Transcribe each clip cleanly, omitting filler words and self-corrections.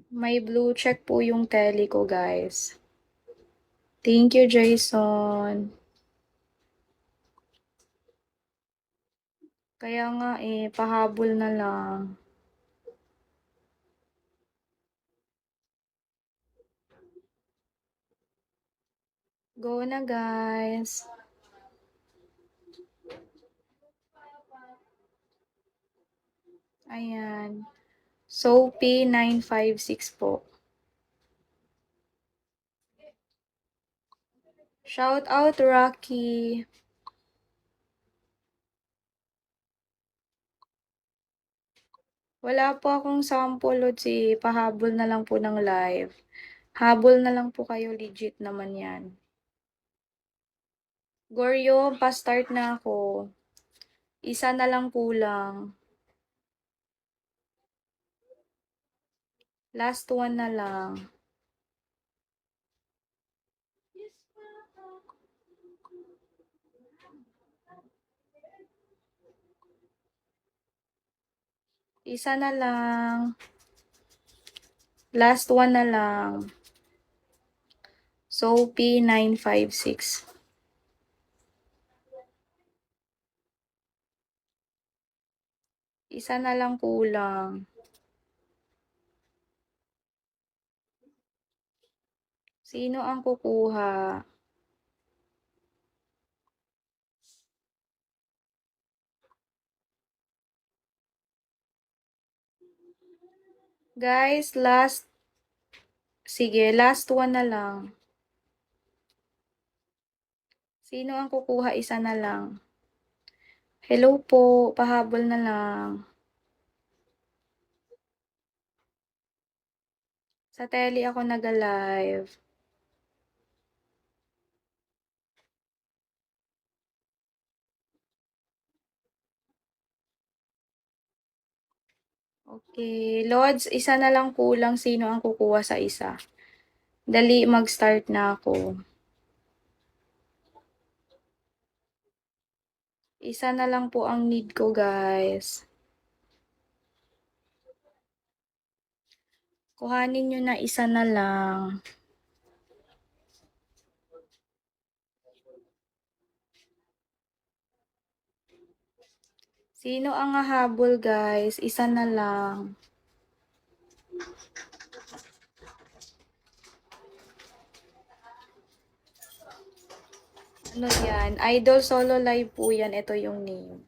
May blue check po yung tele ko, guys. Thank you, Jason. Kaya nga pahabol na lang. Go na, guys. Ayan. Soapy 956 po. Shout out, Rocky. Wala po akong sample, Lotsi. Pahabol na lang po ng live. Habol na lang po kayo. Legit naman yan. Goryo, pa-start na ako. Isa na lang kulang. Last one na lang. Isa na lang. Last one na lang. Soapy 956. Isa na lang kulang. Sino ang kukuha? Guys, sige, last one na lang. Sino ang kukuha? Isa na lang. Hello po, pahabol na lang. Sa tele ako nag-live. Okay, Lods, isa na lang kulang. Sino ang kukuha sa isa? Dali, mag-start na ako. Isa na lang po ang need ko, guys. Kuhanin nyo na isa na lang. Sino ang hahabol, guys? Isa na lang. Ano yan? Idol Solo Live po yan. Ito yung name.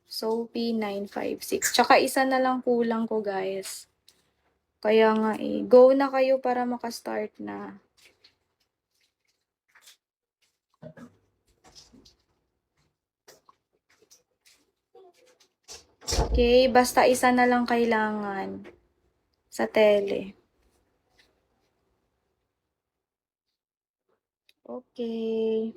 Soapy 956. Tsaka isa na lang kulang ko, guys. Kaya nga go na kayo para makastart na. Okay, basta isa na lang kailangan sa tele. Okay.